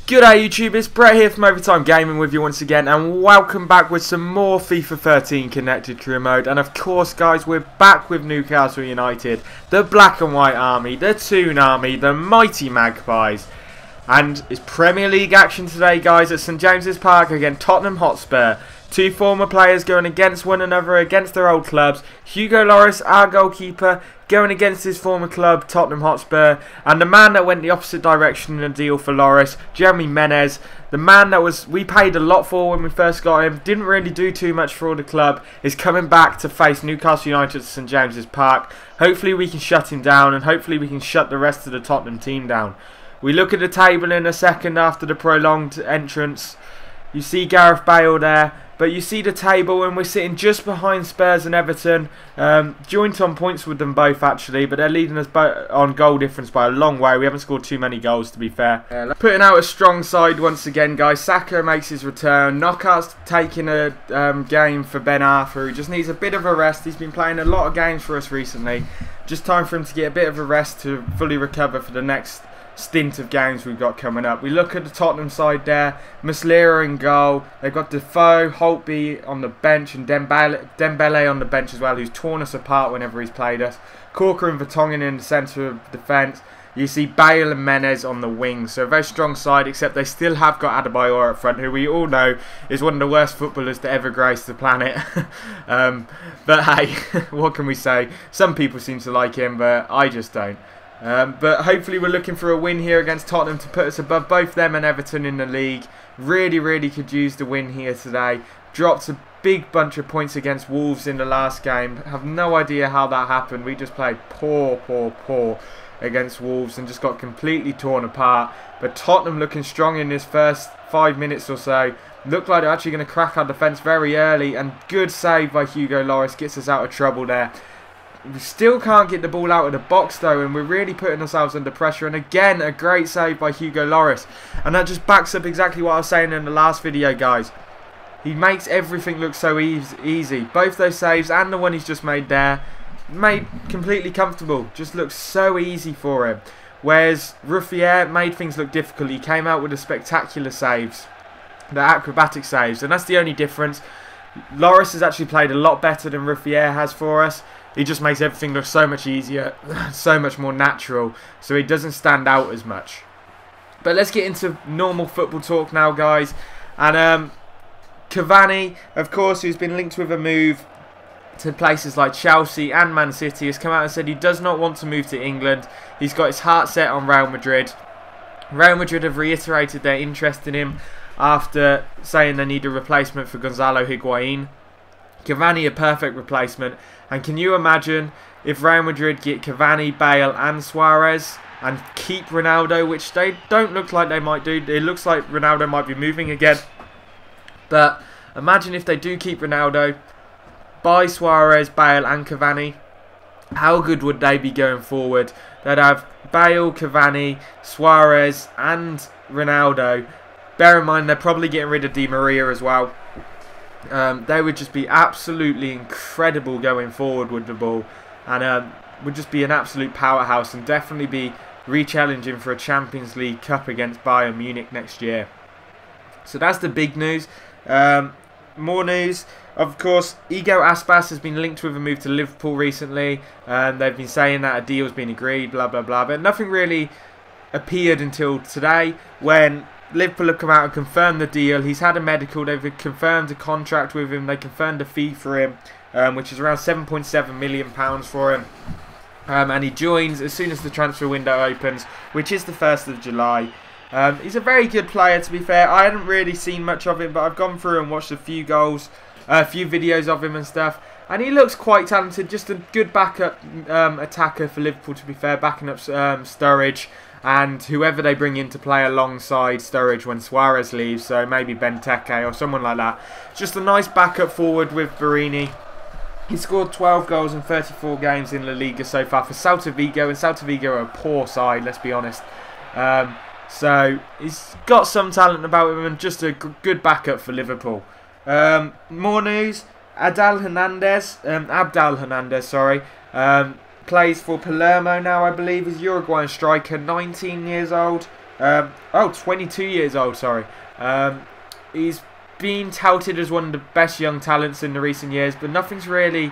G'day YouTube, it's Brett here from Overtime Gaming with you once again, and welcome back with some more FIFA 13 connected career mode. And of course guys, we're back with Newcastle United, the black and white army, the Toon army, the mighty Magpies. And it's Premier League action today guys at St James's Park against Tottenham Hotspur. Two former players going against one another against their old clubs. Hugo Lloris, our goalkeeper, going against his former club, Tottenham Hotspur. And the man that went the opposite direction in the deal for Lloris, Jeremy Menez. The man that we paid a lot for when we first got him, didn't really do too much for the club, is coming back to face Newcastle United at St James's Park. Hopefully we can shut him down, and hopefully we can shut the rest of the Tottenham team down. We look at the table in a second after the prolonged entrance. You see Gareth Bale there. But you see the table, and we're sitting just behind Spurs and Everton, joint on points with them both actually, but they're leading us on goal difference by a long way. We haven't scored too many goals, to be fair. Putting out a strong side once again, guys. Sakho makes his return. Knockout's taking a game for Ben Arfa, who just needs a bit of a rest. He's been playing a lot of games for us recently. Just time for him to get a bit of a rest to fully recover for the next stint of games we've got coming up. We look at the Tottenham side there. Muslera in goal. They've got Defoe, Holtby on the bench, and Dembele on the bench as well, who's torn us apart whenever he's played us. Corker and Vertonghen in the centre of defence. You see Bale and Menez on the wings. So a very strong side, except they still have got Adebayor up front, who we all know is one of the worst footballers to ever grace the planet. But hey, what can we say? Some people seem to like him, but I just don't. But hopefully we're looking for a win here against Tottenham to put us above both them and Everton in the league. Really could use the win here today. Dropped a big bunch of points against Wolves in the last game. Have no idea how that happened. We just played poor against Wolves and just got completely torn apart. But Tottenham looking strong in this first 5 minutes or so. Looked like they're actually going to crack our defence very early, and good save by Hugo Lloris gets us out of trouble there. We still can't get the ball out of the box though, and we're really putting ourselves under pressure. And again, a great save by Hugo Lloris. And that just backs up exactly what I was saying in the last video, guys. He makes everything look so easy. Both those saves and the one he's just made there, made completely comfortable. Just looks so easy for him. Whereas Ruffier made things look difficult. He came out with the spectacular saves, the acrobatic saves. And that's the only difference. Lloris has actually played a lot better than Ruffier has for us. He just makes everything look so much easier, so much more natural, so he doesn't stand out as much. But let's get into normal football talk now, guys. And Cavani, of course, who's been linked with a move to places like Chelsea and Man City, has come out and said he does not want to move to England. He's got his heart set on Real Madrid. Real Madrid have reiterated their interest in him after saying they need a replacement for Gonzalo Higuain. Cavani a perfect replacement, and can you imagine if Real Madrid get Cavani, Bale and Suarez and keep Ronaldo, which they don't look like they might do. It looks like Ronaldo might be moving again, but imagine if they do keep Ronaldo, buy Suarez, Bale and Cavani. How good would they be going forward? They'd have Bale, Cavani, Suarez and Ronaldo. Bear in mind they're probably getting rid of Di Maria as well. They would just be absolutely incredible going forward with the ball, and would just be an absolute powerhouse, and definitely be re-challenging for a Champions League Cup against Bayern Munich next year. So that's the big news. More news, of course, Igor Aspas has been linked with a move to Liverpool recently, and they've been saying that a deal's been agreed, blah blah blah, but nothing really appeared until today when Liverpool have come out and confirmed the deal. He's had a medical. They've confirmed a contract with him. They confirmed a fee for him, which is around £7.7 million for him. And he joins as soon as the transfer window opens, which is the 1st of July. He's a very good player, to be fair. I hadn't really seen much of him, but I've gone through and watched a few videos of him and stuff. And he looks quite talented. Just a good backup attacker for Liverpool, to be fair. Backing up Sturridge and whoever they bring in to play alongside Sturridge when Suarez leaves, so maybe Benteke or someone like that. Just a nice backup forward with Barini. He scored 12 goals in 34 games in La Liga so far for Celta Vigo, and Celta Vigo are a poor side, let's be honest. So he's got some talent about him, and just a good backup for Liverpool. More news, Abdal Hernandez, sorry. Plays for Palermo now, I believe. He's Uruguayan striker, 19 years old. Oh, 22 years old, sorry. He's been touted as one of the best young talents in the recent years, but nothing's really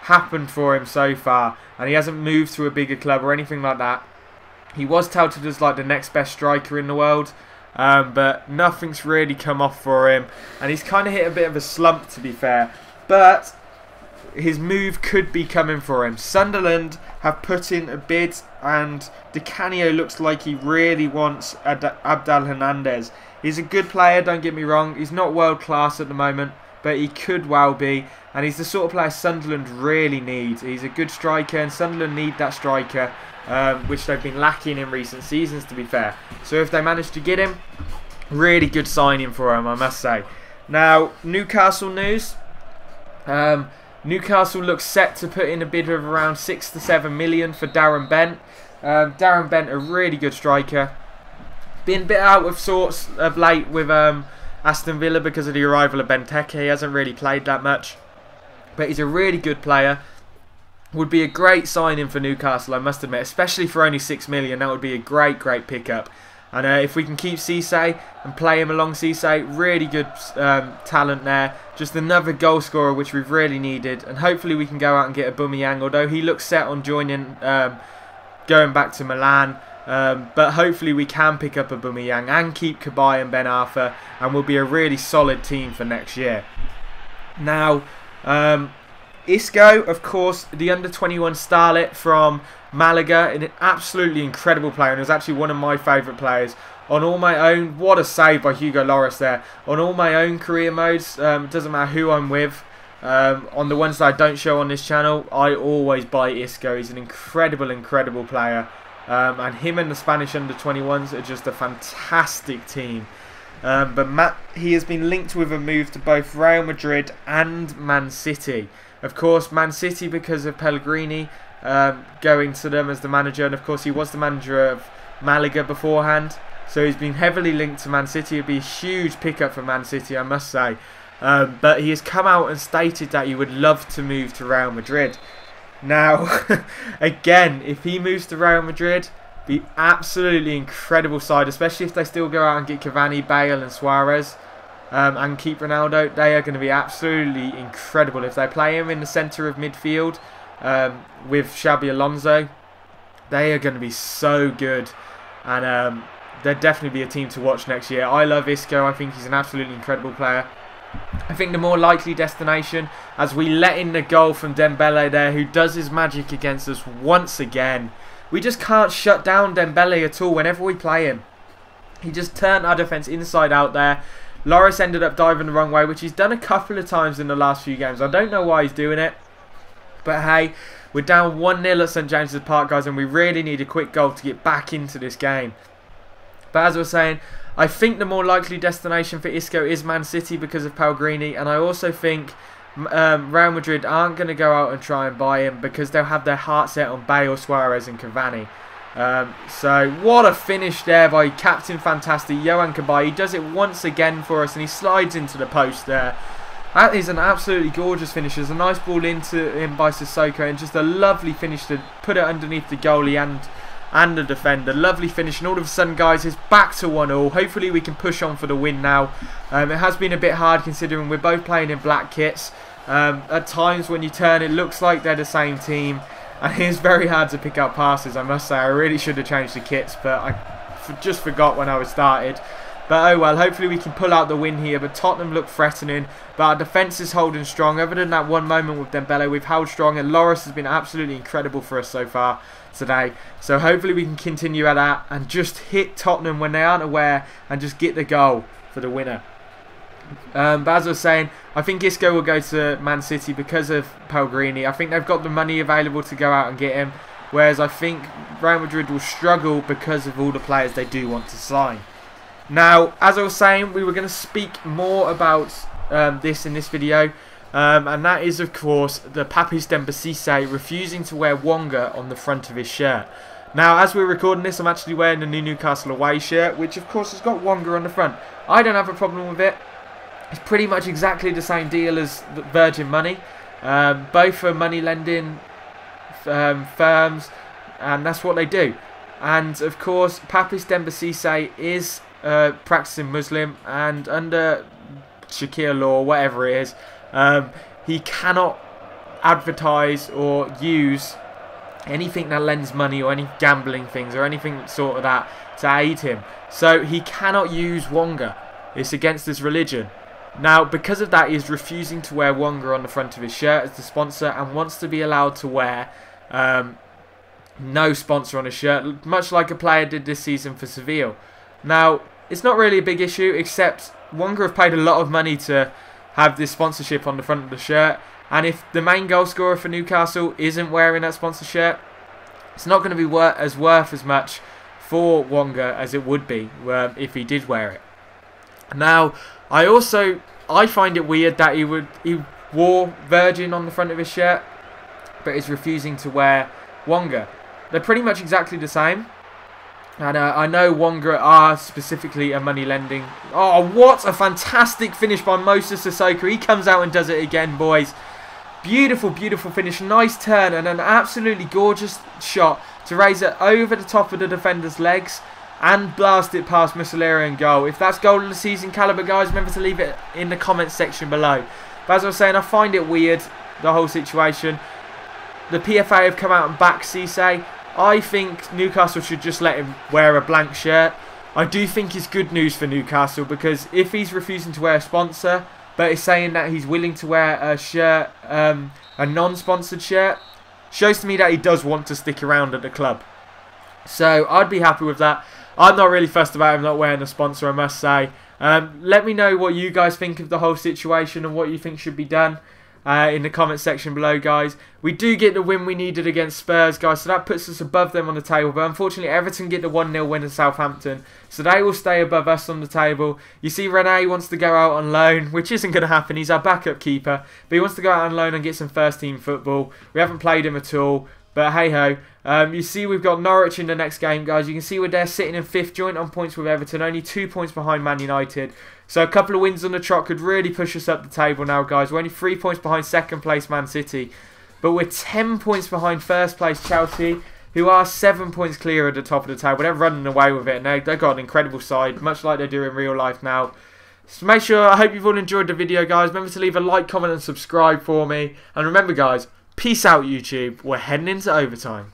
happened for him so far, and he hasn't moved to a bigger club or anything like that. He was touted as like the next best striker in the world, but nothing's really come off for him, and he's kind of hit a bit of a slump, to be fair, but his move could be coming for him. Sunderland have put in a bid, and Di Canio looks like he really wants Abdel Hernandez. He's a good player, don't get me wrong. He's not world class at the moment, but he could well be, and he's the sort of player Sunderland really need. He's a good striker, and Sunderland need that striker, which they've been lacking in recent seasons, to be fair. So if they manage to get him, really good signing for him, I must say. Now, Newcastle news. Newcastle looks set to put in a bid of around 6 to 7 million for Darren Bent. Darren Bent, a really good striker. Been a bit out of sorts of late with Aston Villa because of the arrival of Benteke. He hasn't really played that much, but he's a really good player. Would be a great signing for Newcastle, I must admit, especially for only 6 million. That would be a great pickup. And if we can keep Cisse and play him along Cisse, really good talent there. Just another goal scorer which we've really needed. And hopefully we can go out and get a Aubameyang, although he looks set on joining, going back to Milan. But hopefully we can pick up a Aubameyang and keep Cabaye and Ben Arfa, and we'll be a really solid team for next year. Now, Isco, of course, the under-21 starlet from Malaga, an absolutely incredible player, and was actually one of my favourite players. On all my own, what a save by Hugo Lloris there. On all my own career modes, it doesn't matter who I'm with. On the ones that I don't show on this channel, I always buy Isco. He's an incredible player. And him and the Spanish under-21s are just a fantastic team. But he has been linked with a move to both Real Madrid and Man City. Of course, Man City because of Pellegrini going to them as the manager. And of course, he was the manager of Malaga beforehand. So he's been heavily linked to Man City. It'd be a huge pickup for Man City, I must say. But he has come out and stated that he would love to move to Real Madrid. Now, again, if he moves to Real Madrid, be absolutely incredible side, especially if they still go out and get Cavani, Bale and Suarez, and keep Ronaldo. They are going to be absolutely incredible. If they play him in the centre of midfield with Xabi Alonso, they are going to be so good, and they'll definitely be a team to watch next year. I love Isco. I think he's an absolutely incredible player. I think the more likely destination, as we let in the goal from Dembele there, who does his magic against us once again. We just can't shut down Dembele at all whenever we play him. He just turned our defence inside out there. Lloris ended up diving the wrong way, which he's done a couple of times in the last few games. I don't know why he's doing it. But hey, we're down 1-0 at St James's Park, guys, and we really need a quick goal to get back into this game. But as I was saying, I think the more likely destination for Isco is Man City because of Pellegrini, and I also think Real Madrid aren't going to go out and try and buy him because they'll have their heart set on Bale, Suarez and Cavani. So what a finish there by Captain Fantastic Yohan Cabaye. He does it once again for us and he slides into the post there. That is an absolutely gorgeous finish. There's a nice ball into him by Sissoko and just a lovely finish to put it underneath the goalie and the defender. Lovely finish, and all of a sudden, guys, it's back to 1-1. Hopefully we can push on for the win now. It has been a bit hard considering we're both playing in black kits. At times when you turn, it looks like they're the same team, and it is very hard to pick up passes, I must say. I really should have changed the kits, but I just forgot when I was started. But oh well, hopefully we can pull out the win here. But Tottenham look threatening, but our defence is holding strong. Other than that one moment with Dembele, we've held strong, and Lloris has been absolutely incredible for us so far today. So hopefully we can continue at that and just hit Tottenham when they aren't aware and just get the goal for the winner. But as I was saying, I think Isco will go to Man City because of Pellegrini. I think they've got the money available to go out and get him, whereas I think Real Madrid will struggle because of all the players they do want to sign. Now, as I was saying, we were going to speak more about this in this video, and that is, of course, the Papis Demba Cisse refusing to wear Wonga on the front of his shirt. Now, as we're recording this, I'm actually wearing the new Newcastle away shirt, which, of course, has got Wonga on the front. I don't have a problem with it. It's pretty much exactly the same deal as Virgin Money. Both are money lending firms, and that's what they do. And of course, Papis Demba Cisse is practicing Muslim, and under Sharia law, whatever it is, he cannot advertise or use anything that lends money or any gambling things or anything sort of that to aid him. So he cannot use Wonga. It's against his religion. Now, because of that, he is refusing to wear Wonga on the front of his shirt as the sponsor, and wants to be allowed to wear no sponsor on his shirt, much like a player did this season for Seville. Now, it's not really a big issue, except Wonga have paid a lot of money to have this sponsorship on the front of the shirt, and if the main goal scorer for Newcastle isn't wearing that sponsor shirt, it's not going to be worth as much for Wonga as it would be if he did wear it. Now, I find it weird that he wore Virgin on the front of his shirt, but is refusing to wear Wonga. They're pretty much exactly the same. And I know Wonga are specifically a money lending. Oh, what a fantastic finish by Moses Sissoko. He comes out and does it again, boys. Beautiful, beautiful finish. Nice turn and an absolutely gorgeous shot to raise it over the top of the defender's legs and blast it past Muslera and goal. If that's goal of the season caliber, guys, remember to leave it in the comments section below. But as I was saying, I find it weird, the whole situation. The PFA have come out and backed Cisse. I think Newcastle should just let him wear a blank shirt. I do think it's good news for Newcastle, because if he's refusing to wear a sponsor, but is saying that he's willing to wear a shirt, a non-sponsored shirt, shows to me that he does want to stick around at the club. So I'd be happy with that. I'm not really fussed about him not wearing a sponsor, I must say. Let me know what you guys think of the whole situation and what you think should be done in the comment section below, guys. We do get the win we needed against Spurs, guys, so that puts us above them on the table. But unfortunately, Everton get the 1-0 win at Southampton, so they will stay above us on the table. You see, Rene wants to go out on loan, which isn't going to happen. He's our backup keeper, but he wants to go out on loan and get some first-team football. We haven't played him at all, but hey-ho. You see we've got Norwich in the next game, guys. You can see we're there sitting in 5th, joint on points with Everton, only 2 points behind Man United. So a couple of wins on the trot could really push us up the table now, guys. We're only 3 points behind 2nd place Man City, but we're 10 points behind 1st place Chelsea, who are 7 points clear at the top of the table. They're running away with it, and they've got an incredible side, much like they do in real life now. So make sure, I hope you've all enjoyed the video, guys. Remember to leave a like, comment and subscribe for me. And remember, guys, peace out, YouTube. We're heading into overtime.